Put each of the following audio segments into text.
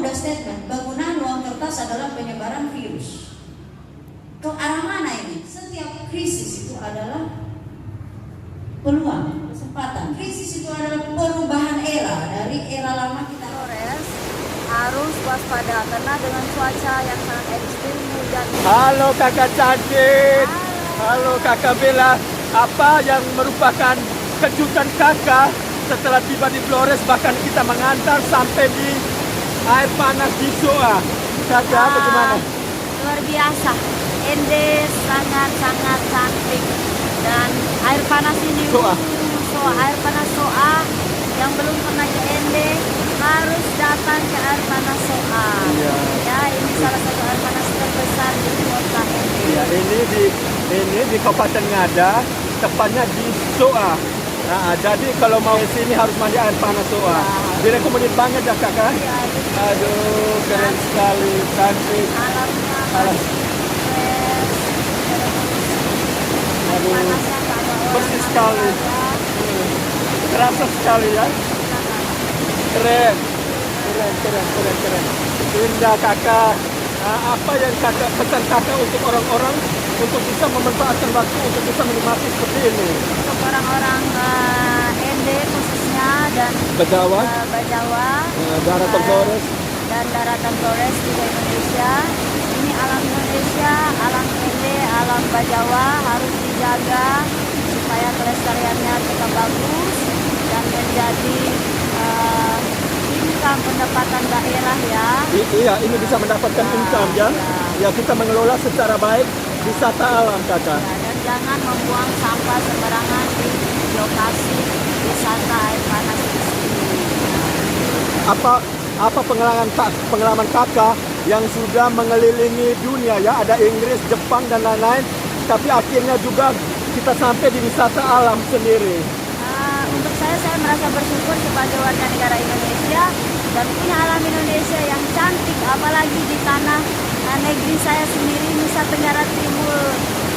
udah statement, penggunaan uang kertas adalah penyebaran virus. Ke arah mana ini? Setiap krisis itu adalah peluang, kesempatan. Krisis itu adalah perubahan era dari era lama kita. Flores harus waspada karena dengan cuaca yang sangat ekstrim, hujan. Halo kakak cantik. Halo kakak Bella. Apa yang merupakan kejutan kakak setelah tiba di Flores, bahkan kita mengantar sampai di air panas di Soa. Kakak bagaimana? Luar biasa. Ende sangat-sangat cantik dan air panas ini. Soa. Air panas Soa yang belum pernah ke Ende harus datang ke air panas Soa. Iya. Ya, ini salah satu air panas terbesar di kota Ende. Ya, ini di Kabupaten Ngada, tepatnya di Soa. Nah, jadi kalau mau ke sini harus mandi air panas Soa. Direkomendasi banget ya kakak. Ya, Aduh, keren sekali, cantik. alamnya Alam. fresh, Aduh, panasnya tak ada orang, bersih sekali. ada. Terasa sekali ya. Keren. Indah kakak. Apa yang kakak pesan kakak untuk orang-orang untuk bisa memanfaatkan waktu untuk bisa menikmati seperti ini? Untuk orang-orang Ende khususnya dan Bajawa, Bajawa, Daratan Flores. dan daratan Flores juga Indonesia. Ini alam Indonesia, alam Ende, alam Bajawa harus dijaga supaya kelestariannya tetap bagus dan menjadi income pendapatan daerah ya. Iya, ini bisa mendapatkan income ya. Ya, kita mengelola secara baik wisata alam kakak. Ya, dan jangan membuang sampah sembarangan di lokasi wisata air panas di sini. Apa pengalaman kakak yang sudah mengelilingi dunia ya, ada Inggris, Jepang dan lain-lain, tapi akhirnya juga kita sampai di wisata alam sendiri. Untuk saya merasa bersyukur sebagai warga negara Indonesia dan punya alam Indonesia yang cantik, apalagi di tanah negeri saya sendiri, Nusa Tenggara Timur.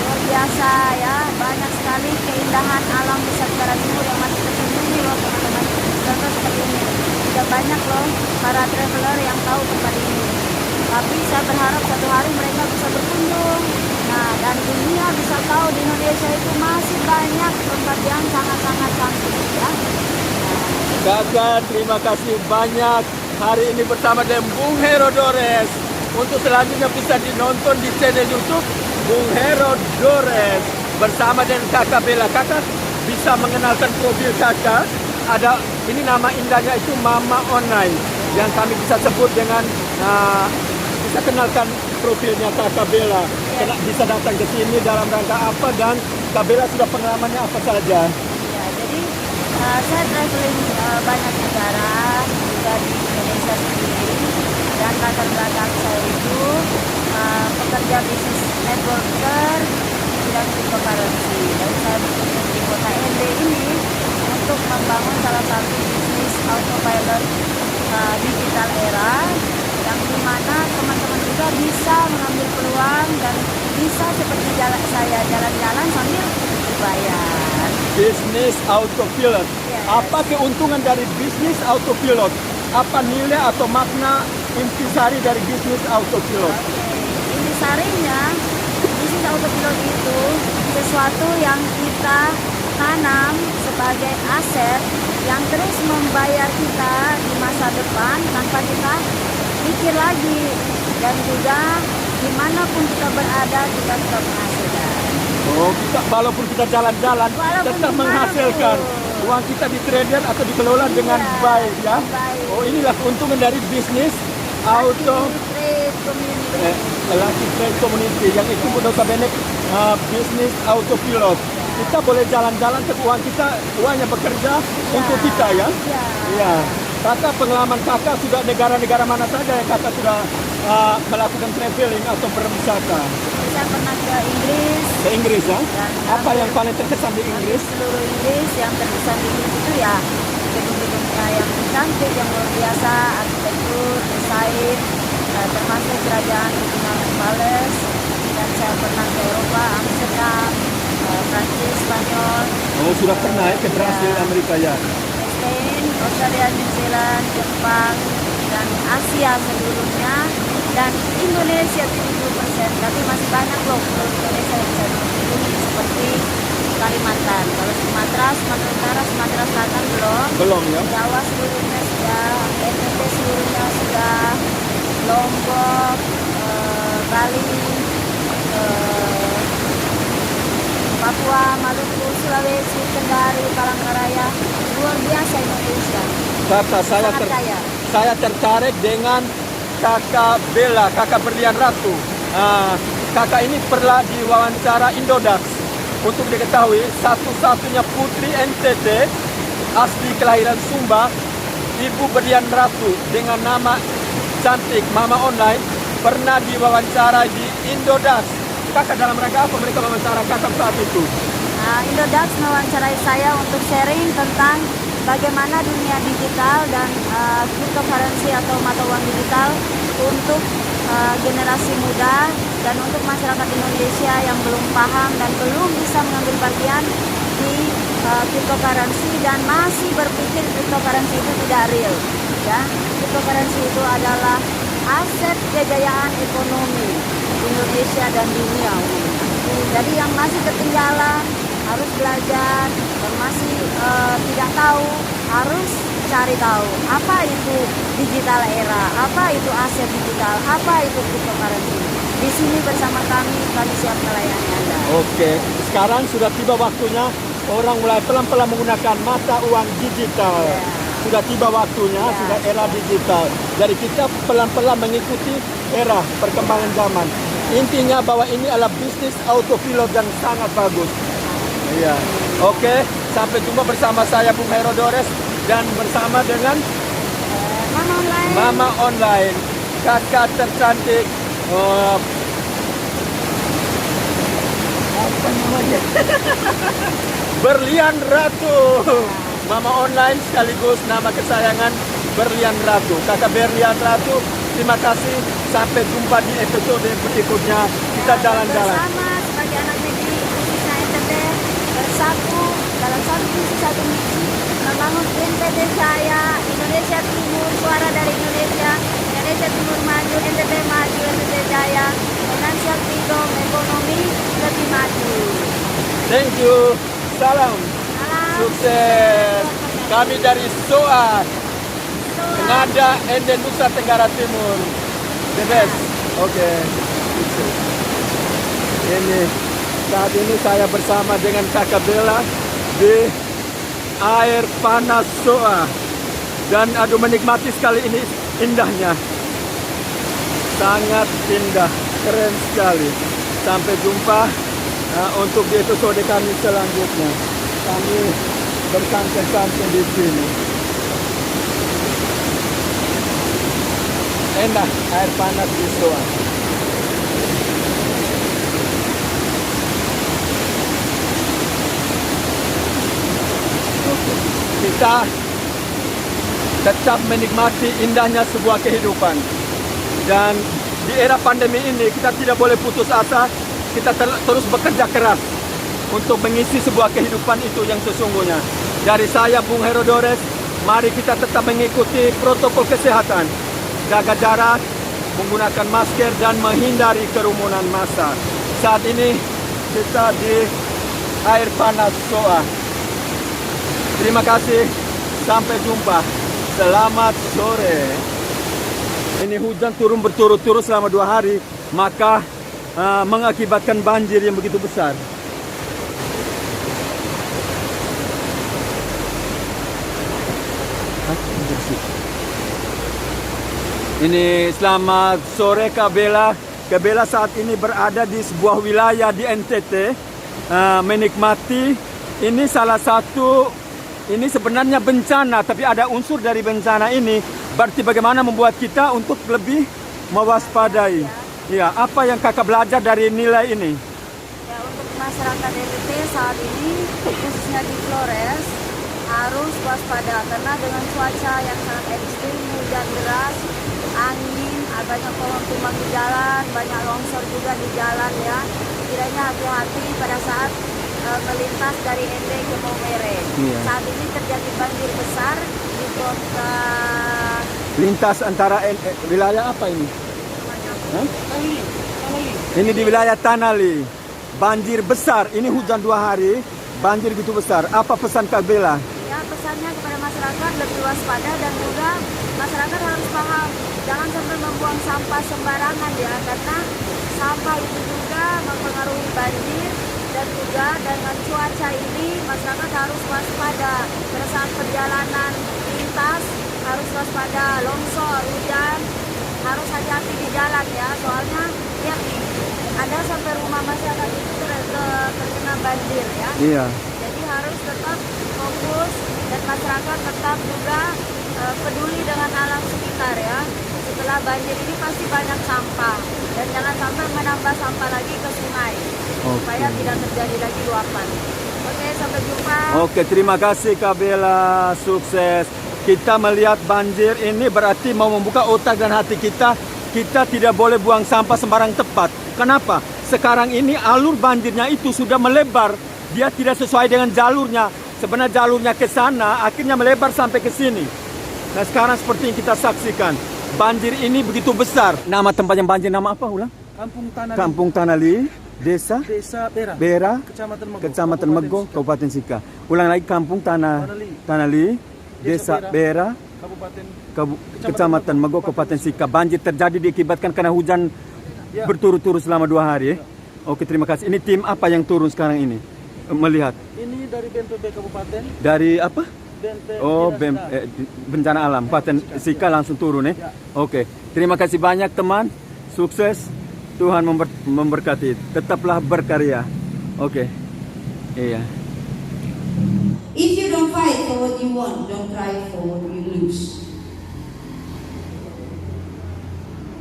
Luar biasa ya, banyak sekali keindahan alam Nusa Tenggara Timur yang masih tersembunyi loh teman-teman. Contoh seperti ini, tidak banyak loh para traveler yang tahu tempat ini. Tapi saya berharap suatu hari mereka bisa berkunjung. Nah, dan dunia bisa tahu di Indonesia itu masih banyak tempat yang sangat-sangat cantik ya. Kakak, terima kasih banyak hari ini bersama dengan Bung Herodores. Untuk selanjutnya bisa dinonton di channel YouTube Bung Herodores bersama dengan kakak Bella. Kakak bisa mengenalkan profil kakak. Ada ini nama indahnya itu Mama Online yang kami bisa sebut dengan bisa kenalkan profilnya kakak Bella. Bisa datang ke sini dalam rangka apa dan Kak Bella sudah pengalamannya apa saja? Ya, jadi saya traveling banyak negara juga di Indonesia sendiri dan latar belakang saya itu pekerja bisnis networker di bidang cryptocurrency dan saya berkunjung di kota Ende ini untuk membangun salah satu bisnis autopilot digital era yang dimana teman-teman juga bisa mengambil peluang dan bisa seperti saya jalan-jalan sambil dibayar. Bisnis autopilot. Yes. Apa keuntungan dari bisnis autopilot? Apa nilai atau makna intisari dari bisnis autopilot? Intisarinya, bisnis autopilot itu sesuatu yang kita tanam sebagai aset yang terus membayar kita di masa depan tanpa kita pikir lagi, dan juga dimanapun kita berada kita tetap menghasilkan. Oh, walaupun kita jalan-jalan tetap menghasilkan. Uang kita di trader atau dikelola dengan baik ya. Baik. Oh, inilah keuntungan dari bisnis auto Trade community. trade community yang itu notabene bisnis autopilot. Kita boleh jalan-jalan ke uangnya bekerja untuk kita ya. Iya. Kakak, pengalaman kakak sudah negara-negara mana saja yang kakak sudah melakukan traveling atau berwisata? Saya pernah ke Inggris. Ke Inggris ya? Dan Apa yang paling terkesan di Inggris? Seluruh Inggris yang terkesan di Inggris itu ya gedung-gedungnya yang cantik, yang luar biasa, arsitektur, desain, termasuk kerajaan Buckingham Palace. Dan saya pernah ke Eropa, Amsterdam, Prancis, Spanyol. Oh, sudah pernah ya ke Brasil, Amerika ya? Spain, Australia, New Zealand, Jepang, dan Asia seluruhnya, dan Indonesia 70%, tapi masih banyak loh pulau Indonesia yang saya belum kunjungi seperti Kalimantan. Kalau Sumatera, Sumatera Utara, Sumatera Selatan belum. Belum ya? Jawa seluruhnya sudah, NTT seluruhnya sudah, Lombok, Bali, Papua, Maluku, Sulawesi, Kendari, Palangkaraya, luar biasa Indonesia. Kakak, Sangat kaya. saya tertarik dengan Kakak Bella, Kakak Berlian Ratu. Kakak ini pernah diwawancara Indodax. Untuk diketahui, satu-satunya putri NTT asli kelahiran Sumba, Ibu Berlian Ratu dengan nama cantik Mama Online, pernah diwawancara di Indodax. Kakak dalam rangka apa mereka wawancara kakak saat itu? Indodax mewawancarai saya untuk sharing tentang bagaimana dunia digital dan cryptocurrency atau mata uang digital untuk generasi muda dan untuk masyarakat Indonesia yang belum paham dan belum bisa mengambil bagian di cryptocurrency dan masih berpikir cryptocurrency itu tidak real. Ya, cryptocurrency itu adalah aset kejayaan ekonomi Indonesia dan dunia. Jadi yang masih ketinggalan harus belajar, yang masih tidak tahu harus cari tahu apa itu digital era, apa itu aset digital, apa itu cryptocurrency. Di sini bersama kami siap melayani Anda. Oke, sekarang sudah tiba waktunya orang mulai pelan-pelan menggunakan mata uang digital. Sudah tiba waktunya, sudah era digital. Jadi kita pelan-pelan mengikuti era perkembangan zaman. Intinya bahwa ini adalah bisnis autopilot dan sangat bagus. Iya. Oke, sampai jumpa bersama saya Bung Herodores dan bersama dengan Mama Online. Mama Online, kakak tercantik. Apa namanya? Berlian Ratu. Mama Online sekaligus nama kesayangan Berlian Ratu. Kakak Berlian Ratu, terima kasih. Sampai jumpa di episode berikutnya. Kita jalan-jalan. Bersama sebagai anak negeri khususnya NTT bersatu dalam satu visi satu misi membangun NTT Jaya, Indonesia Timur, suara dari Indonesia, Indonesia Timur maju, NTT maju, NTT Jaya, financial freedom, ekonomi lebih maju. Thank you. Salam. Salam. Sukses. Kami dari SOA, Ngada, Ende, Nusa Tenggara Timur. The best. Oke. Sukses. Ini saat ini saya bersama dengan Kakak Bella di air panas SOA. Dan aduh menikmati sekali ini indahnya. Sangat indah, keren sekali. Sampai jumpa untuk di episode kami selanjutnya. Kami bersantai-santai di sini. Enak air panas di SOA. Kita tetap menikmati indahnya sebuah kehidupan. Dan di era pandemi ini kita tidak boleh putus asa. Kita terus bekerja keras untuk mengisi sebuah kehidupan itu yang sesungguhnya. Dari saya Bung Herodores, mari kita tetap mengikuti protokol kesehatan. Jaga jarak, menggunakan masker dan menghindari kerumunan massa. Saat ini kita di air panas SOA. Terima kasih, sampai jumpa. Selamat sore. Ini hujan turun berturut-turut selama 2 hari, maka mengakibatkan banjir yang begitu besar. Ini selamat sore Kak Bella. Kak Bella saat ini berada di sebuah wilayah di NTT, menikmati. Ini salah satu, ini sebenarnya bencana, tapi ada unsur dari bencana ini. Berarti bagaimana membuat kita untuk lebih mewaspadai. Ya, apa yang kakak belajar dari nilai ini? Ya, untuk masyarakat NTT saat ini, khususnya di Flores, harus waspada karena dengan cuaca yang sangat ekstrim, hujan deras, angin, banyak pohon tumbang di jalan, banyak longsor juga di jalan ya. Kiranya hati-hati pada saat melintas dari Ende ke Maumere. Iya. Saat ini terjadi banjir besar di kota Lintas antara wilayah apa ini? Hah? Ini di wilayah Tanali. Banjir besar. Ini hujan 2 hari. Banjir gitu besar. Apa pesan Kak Bella? Ya, pesannya kepada masyarakat lebih waspada dan juga masyarakat harus paham jangan sampai membuang sampah sembarangan ya, karena sampah itu juga mempengaruhi banjir dan juga dengan cuaca ini masyarakat harus waspada pada saat perjalanan lintas, harus waspada longsor, hujan, harus hati-hati di jalan ya, soalnya lihat nih ada sampai rumah masyarakat itu terkena banjir ya. Iya. Jadi harus tetap fokus dan masyarakat tetap juga peduli dengan alam sekitar ya. Setelah banjir ini pasti banyak sampah dan jangan sampai menambah sampah lagi ke sungai supaya tidak terjadi lagi luapan. Oke, sampai jumpa. Oke, terima kasih Kak Bella, sukses. Kita melihat banjir ini berarti mau membuka otak dan hati kita. Kita tidak boleh buang sampah sembarang tempat. Kenapa? Sekarang ini alur banjirnya itu sudah melebar. Dia tidak sesuai dengan jalurnya. Sebenarnya jalurnya ke sana, akhirnya melebar sampai ke sini. Nah sekarang seperti yang kita saksikan, banjir ini begitu besar. Nama tempat yang banjir nama apa ulang? Kampung Tanali, Desa Bera, Kecamatan Mego, Kabupaten Sika. Ulang lagi Kampung Tanali, Desa Bera, Kecamatan Mego, Kabupaten Sika. Banjir terjadi diakibatkan karena hujan berturut-turut selama 2 hari. Oke, terima kasih. Ini tim apa yang turun sekarang ini? Melihat. Ini dari BNPB Kabupaten. Dari apa? Oh, Daerah bencana alam. Kabupaten Sika langsung turun ya. Oke, terima kasih banyak teman. Sukses. Tuhan memberkati. Tetaplah berkarya. Oke. Iya. If you don't fight for what you want, don't cry for what you lose.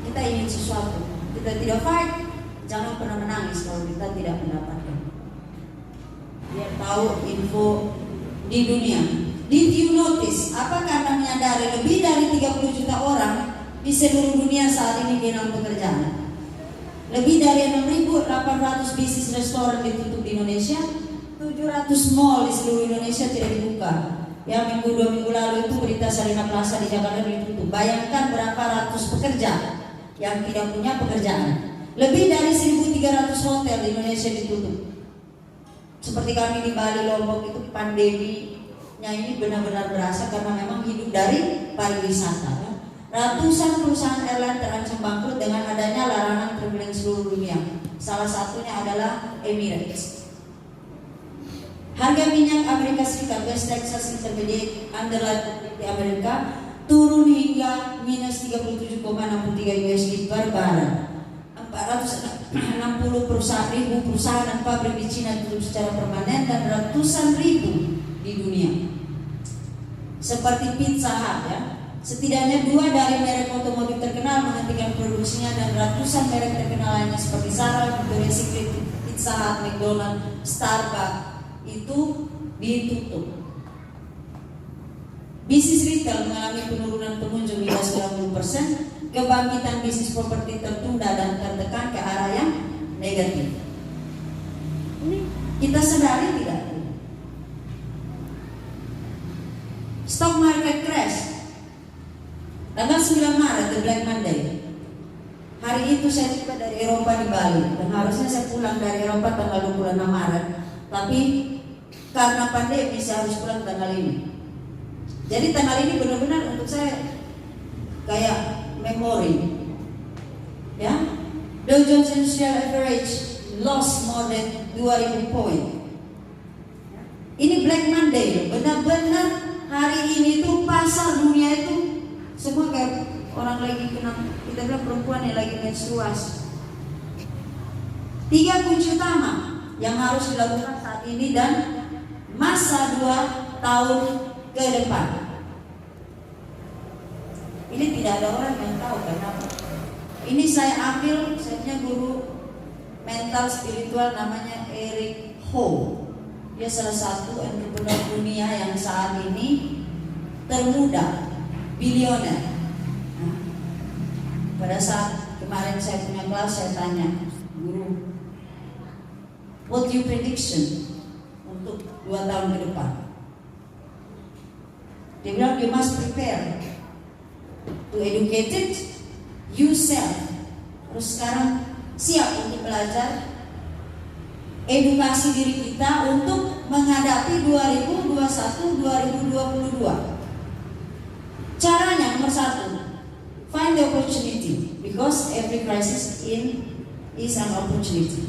Kita ingin sesuatu, kita tidak fight, jangan pernah menangis kalau kita tidak mendapatkan. Biar tahu info di dunia. Did you notice? Apakah Anda menyadari lebih dari 30 juta orang di seluruh dunia saat ini kehilangan pekerjaan? Lebih dari 6.800 bisnis restoran ditutup di Indonesia. 700 mall di seluruh Indonesia tidak dibuka. Ya, 2 minggu lalu itu berita Sarina Plaza di Jakarta ditutup. Bayangkan berapa ratus pekerja yang tidak punya pekerjaan. Lebih dari 1.300 hotel di Indonesia ditutup. Seperti kami di Bali, Lombok itu pandeminya ini benar-benar berasa karena memang hidup dari pariwisata. Ya. Ratusan perusahaan airline terancam bangkrut dengan adanya larangan traveling seluruh dunia. Salah satunya adalah Emirates. Harga minyak Amerika Serikat West Texas Intermediate Underlight di Amerika turun hingga minus 37,63 USD per barel. 460 ribu perusahaan dan pabrik di Cina tutup secara permanen dan ratusan ribu di dunia. Seperti Pizza Hut ya. Setidaknya 2 dari merek otomotif terkenal menghentikan produksinya dan ratusan merek terkenal lainnya seperti Zara, Victoria's Secret, Pizza Hut, McDonald's, Starbucks itu ditutup. Bisnis retail mengalami penurunan pengunjung hingga 90%, kebangkitan bisnis properti tertunda dan tertekan ke arah yang negatif. Ini kita sadari tidak? Stock market crash. Tanggal 9 Maret, the Black Monday. Hari itu saya tiba dari Eropa di Bali dan harusnya saya pulang dari Eropa tanggal 26 Maret. Tapi karena pandemi saya harus pulang tanggal ini. Jadi tanggal ini benar-benar untuk saya kayak memori. Ya, Dow Jones Industrial Average lost more than 2.000 poin. Ini Black Monday, benar-benar hari ini tuh pasar dunia itu semua kayak orang lagi kena, kita bilang perempuan yang lagi menstruasi. 3 kunci utama yang harus dilakukan saat ini dan masa 2 tahun ke depan. Ini tidak ada orang yang tahu kenapa. Ini saya ambil, saya punya guru mental spiritual namanya Eric Ho. Dia salah satu entrepreneur dunia yang saat ini termuda, bilioner. Nah, pada saat kemarin saya punya kelas, saya tanya, guru, what your prediction untuk 2 tahun ke depan? Dia bilang you must prepare. to educate yourself. Harus sekarang siap untuk belajar edukasi diri kita untuk menghadapi 2021-2022. Caranya nomor 1, find the opportunity, because every crisis is an opportunity.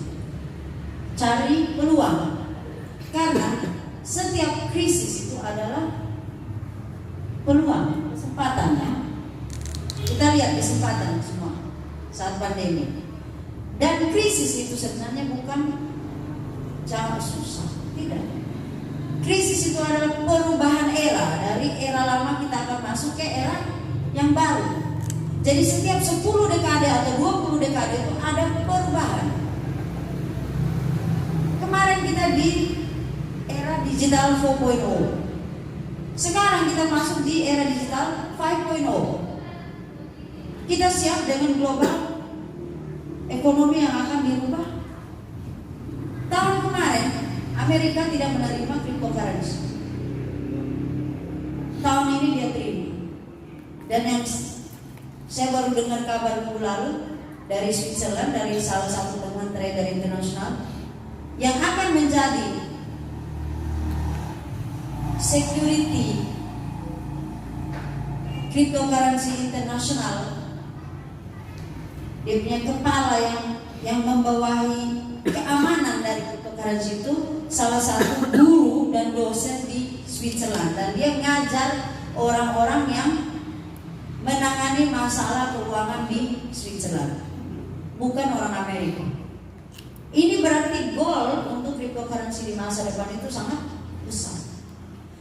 Cari peluang, karena setiap krisis itu adalah peluang, kesempatannya. Kita lihat kesempatan semua saat pandemi. Dan krisis itu sebenarnya bukan cara susah, tidak. Krisis itu adalah perubahan era. Dari era lama kita akan masuk ke era yang baru. Jadi setiap 10 dekade atau 20 dekade itu ada perubahan. Kemarin kita di era digital 4.0. Sekarang kita masuk di era digital 5.0. Kita siap dengan global ekonomi yang akan dirubah. Tahun kemarin Amerika tidak menerima cryptocurrency. Tahun ini dia terima. Dan yang saya baru dengar kabar minggu lalu dari Switzerland, dari salah satu teman trader internasional, yang akan menjadi security cryptocurrency internasional. Dia punya kepala yang membawahi keamanan dari cryptocurrency itu salah satu guru dan dosen di Switzerland, dan dia mengajar orang-orang yang menangani masalah keuangan di Switzerland, bukan orang Amerika. Ini berarti goal untuk cryptocurrency di masa depan itu sangat besar.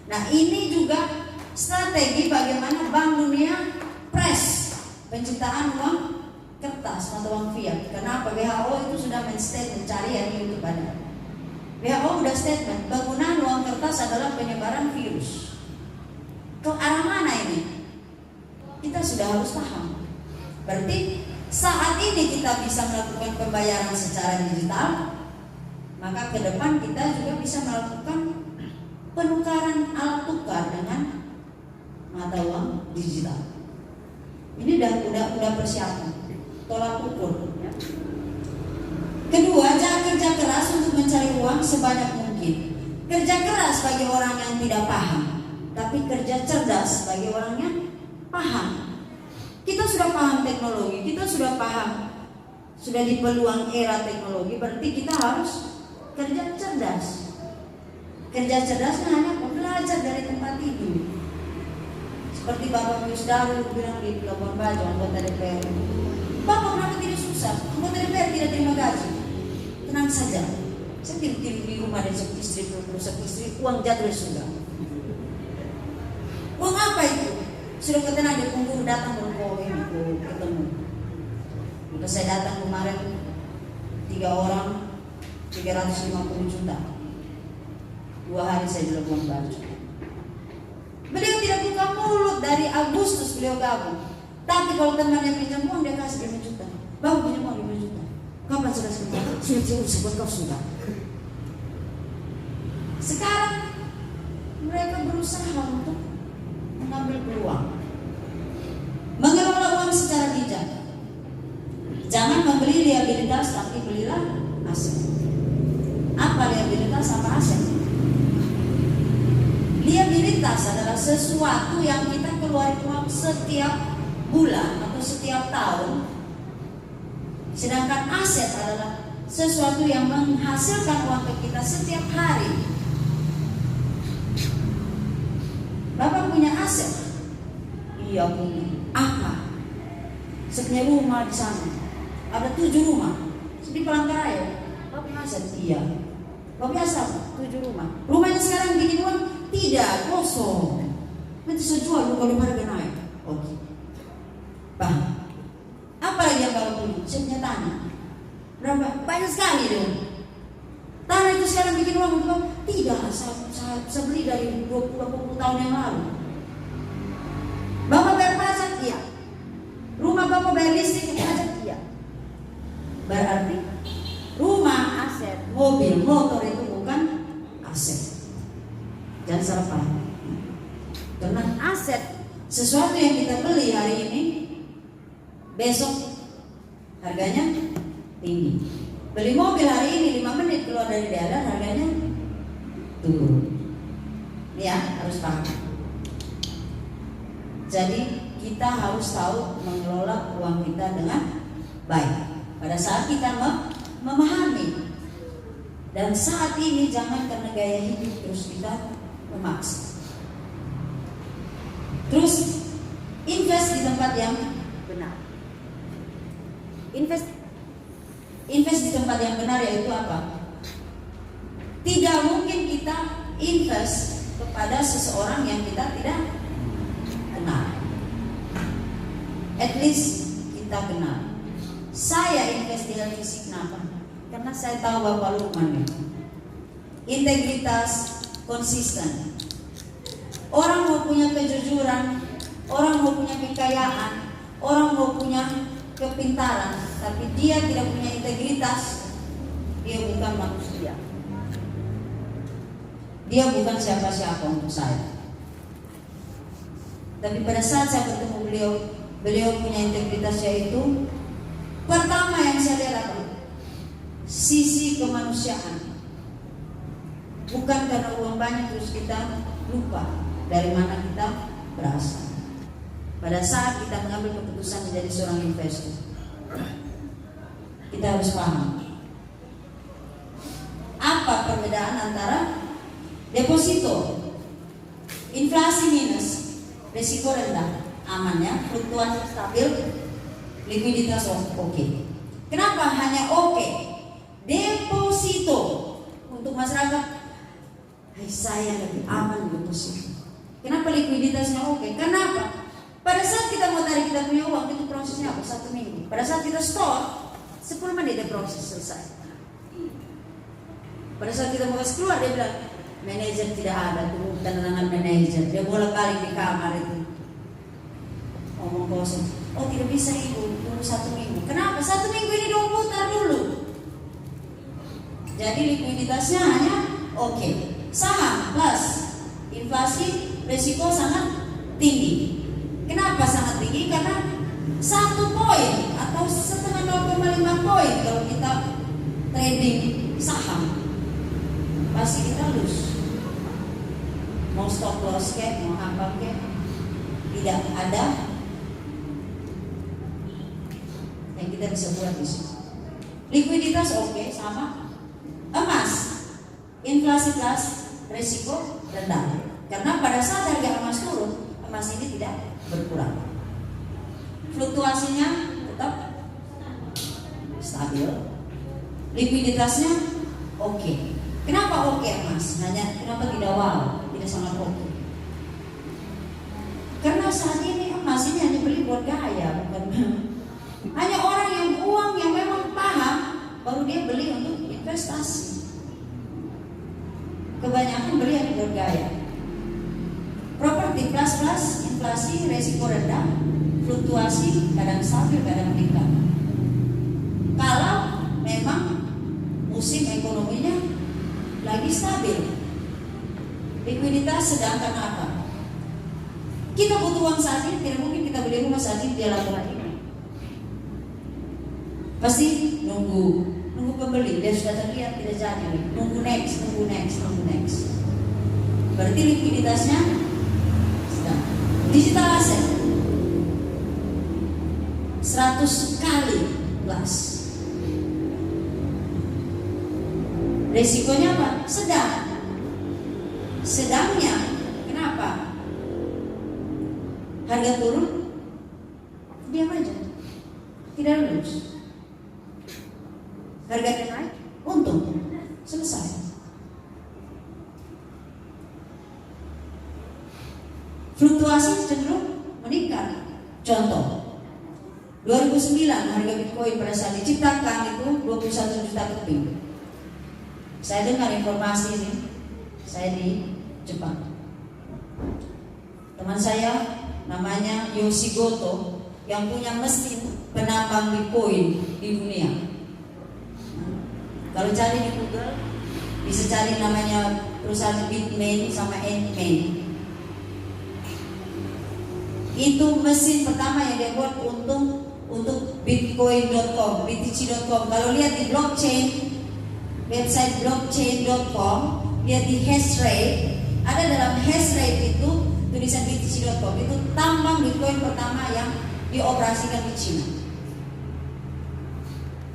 Nah, ini juga strategi bagaimana Bank Dunia press penciptaan uang kertas atau uang fiat. Kenapa? WHO itu sudah men-statement, cari yang YouTube ada. WHO sudah statement, penggunaan uang kertas adalah penyebaran virus. Ke arah mana ini? Kita sudah harus paham. Berarti saat ini kita bisa melakukan pembayaran secara digital, maka ke depan kita juga bisa melakukan penukaran alat tukar dengan mata uang digital. Ini udah persiapan, tolak ukur. Ya. Kedua, jangan kerja keras untuk mencari uang sebanyak mungkin. Kerja keras bagi orang yang tidak paham, tapi kerja cerdas bagi orang yang paham. Kita sudah paham teknologi, kita sudah paham, sudah di peluang era teknologi, berarti kita harus kerja cerdas. Kerja cerdasnya hanya belajar dari tempat tidur. Seperti Bapak Pius Daru bilang di Labuan Bajo, anggota DPR. Bapak kenapa tidak susah? Anggota DPR tidak terima gaji. Tenang saja, saya tidur di rumah dan istri, uang jadwal sudah. Uang apa itu? Sudah ketemu ada punggung datang ini ketemu. Udah saya datang kemarin 3 orang 350 juta. 2 hari saya di Labuan Bajo. Beliau tidak buka mulut dari Agustus beliau gabung. Tapi kalau temannya pinjam uang dia kasih 5 juta. Baru pinjam uang 5 juta. Kapan sudah selesai? Sudah sebut kau sudah. Sekarang mereka berusaha untuk mengambil peluang, mengelola uang secara bijak. Jangan membeli liabilitas, tapi belilah aset. Apa liabilitas, apa aset? Liabilitas adalah sesuatu yang kita keluarin uang setiap bulan atau setiap tahun. Sedangkan aset adalah sesuatu yang menghasilkan uang ke kita setiap hari. Bapak punya aset? Iya punya. Apa? Saya punya rumah di sana. Ada 7 rumah. Di Palangkaraya. Bapak punya aset? Iya. Bapak biasa 7 rumah. Rumahnya sekarang bikin uang? Tidak, kosong. Nanti saya jual kalau harga naik. Oke. Bang, apa lagi yang Bapak punya? Saya punya tanah. Berapa? Banyak sekali dong. Tanah itu sekarang bikin uang untuk tidak, saya beli dari 20 tahun yang lalu. Bapak bayar pajak? Iya. Rumah Bapak bayar listrik pajak? Iya. Berarti rumah aset, mobil, motor itu bukan aset. Jangan salah paham. Karena aset sesuatu yang kita beli hari ini besok harganya tinggi. Beli mobil hari ini 5 menit keluar dari daerah harganya turun. Ya, harus paham. Jadi kita harus tahu mengelola uang kita dengan baik. Pada saat kita memahami, dan saat ini jangan karena gaya hidup terus kita memaksa. Terus invest di tempat yang benar. Invest di tempat yang benar yaitu apa? Tidak mungkin kita invest kepada seseorang yang kita tidak kenal. At least kita kenal. Saya invest di LTC kenapa? Karena saya tahu Bapak Lukman itu integritas, konsisten. Orang mau punya kejujuran, orang mau punya kekayaan, orang mau punya kepintaran, tapi dia tidak punya integritas, dia bukan manusia. Dia bukan siapa-siapa untuk saya. Tapi pada saat saya bertemu beliau punya integritas, yaitu pertama yang saya lihat apa? Sisi kemanusiaan. Bukan karena uang banyak terus kita lupa dari mana kita berasal. Pada saat kita mengambil keputusan menjadi seorang investor, kita harus paham apa perbedaan antara deposito, inflasi minus, risiko rendah, amannya, fluktuasi stabil, likuiditas oke. Kenapa hanya oke? Deposito untuk masyarakat, saya lebih aman deposito. Kenapa likuiditasnya oke? Kenapa? Pada saat kita mau tarik kita punya uang, itu prosesnya apa? 1 minggu. Pada saat kita store, 10 menit proses selesai. Pada saat kita mau kasih keluar, dia bilang manajer tidak ada, tunggu tanda tangan manajer. Dia bolak-balik di kamar itu ngomong kosong. Oh tidak bisa ibu, tunggu 1 minggu. Kenapa? 1 minggu ini dong putar dulu. Jadi likuiditasnya hanya oke. Saham plus inflasi, risiko sangat tinggi. Kenapa sangat tinggi? Karena 1 poin atau setengah 0,5 poin kalau kita trading saham pasti kita lose. Mau stop loss kayak mau apa kayak tidak ada yang kita bisa buat di situ. Likuiditas oke, sama. Emas, inflasi plus risiko rendah. Karena pada saat harga emas turun, emas ini tidak berkurang. Fluktuasinya tetap stabil. Likuiditasnya oke. Kenapa oke emas? Hanya kenapa tidak wow, tidak sangat oke? Karena saat ini emas ini hanya beli buat gaya, bukan hanya orang yang uang yang memang paham baru dia beli untuk investasi. Kebanyakan beli hanya buat gaya. Properti plus inflasi, resiko rendah, fluktuasi kadang stabil, kadang meningkat. Kalau memang musim ekonominya lagi stabil, likuiditas sedang karena apa? Kita butuh uang saat ini, tidak mungkin kita beli rumah saat ini dia laporan ini. Pasti nunggu pembeli, dia sudah terlihat tidak jadi, nunggu next. Berarti likuiditasnya sedang. Digital asset 100 kali plus. Resikonya apa? Sedangnya kenapa? Harga turun, diam aja, tidak lulus. Harga naik, untung, selesai. Fluktuasi cenderung meningkat. Contoh, 2009 harga Bitcoin pada saat diciptakan itu 21 juta keping. Saya dengar informasi ini, saya di Jepang. Teman saya namanya Yoshi Goto yang punya mesin penambang Bitcoin di dunia. Kalau cari di Google bisa cari namanya perusahaan Bitmain sama Antmain. Itu mesin pertama yang dia buat untung untuk bitcoin.com, btc.com. Kalau lihat di blockchain, website blockchain.com, lihat di hash rate, ada dalam hash rate itu tulisan btc.com, itu tambang bitcoin pertama yang dioperasikan di Cina.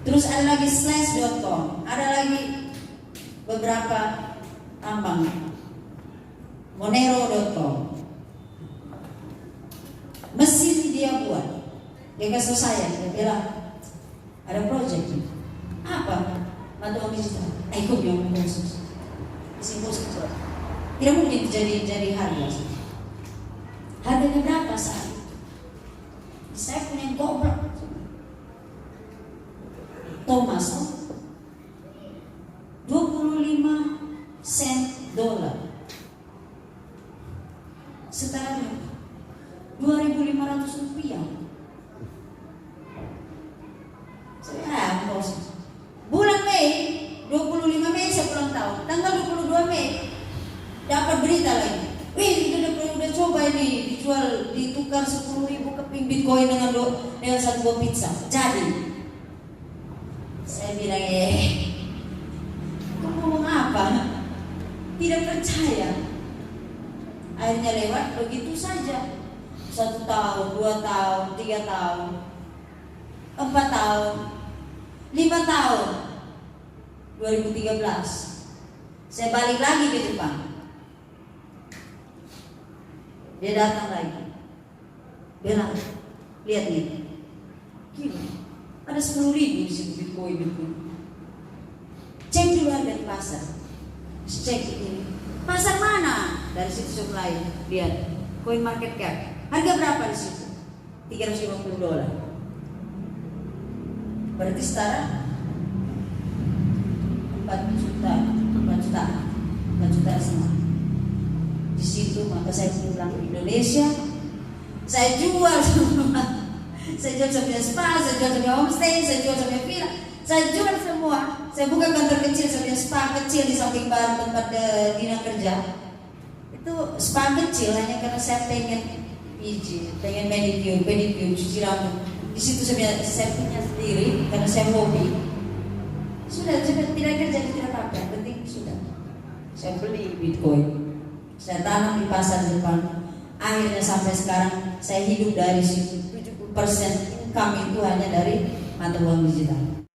Terus ada lagi slash.com, ada lagi beberapa tambang, monero.com. Mesin dia buat, dia kasih saya, dia bilang ada project. Apa? Mata uang digital. Ikut yang khusus. Simpul. Tidak mungkin jadi harga. Harganya berapa saat itu? Saya punya goblok. Thomas, 25 sen dolar. Setara 2.500 rupiah. Saya bos. Bulan Mei, 25 Mei saya ulang tahun. Tanggal 22 Mei dapat berita lagi. Wih, udah coba ini dijual, ditukar 10.000 keping bitcoin dengan satu buah pizza. Jadi, saya bilang kamu ngomong apa? Tidak percaya. Akhirnya lewat begitu saja. 1 tahun, 2 tahun, 3 tahun, 4 tahun, 5 tahun. 2013 saya balik lagi ke Jepang. Dia datang lagi, bilang, lihat nih, gila, ada 10.000 di situ bitcoin. Cek dulu harga di pasar. Cek ini, pasar mana? Dari situ lain, lihat, coin market cap. Harga berapa di situ? $350. Berarti setara 4 juta semua. Di situ maka saya pulang ke Indonesia, saya jual semua. Saya jual sampai spa, saya jual sampai homestay, saya jual sampai villa, saya jual semua. Saya buka kantor kecil sampai spa kecil di samping bar tempat Dina kerja. Itu spa kecil hanya karena saya pengen pijit, pengen pedicure, cuci rambut. Di situ saya punya sendiri karena saya hobi. Sudah tidak kerja, tidak apa-apa, penting sudah. Saya beli bitcoin, saya tanam di pasar Jepang. Akhirnya sampai sekarang saya hidup dari situ. 70% income itu hanya dari mata uang digital.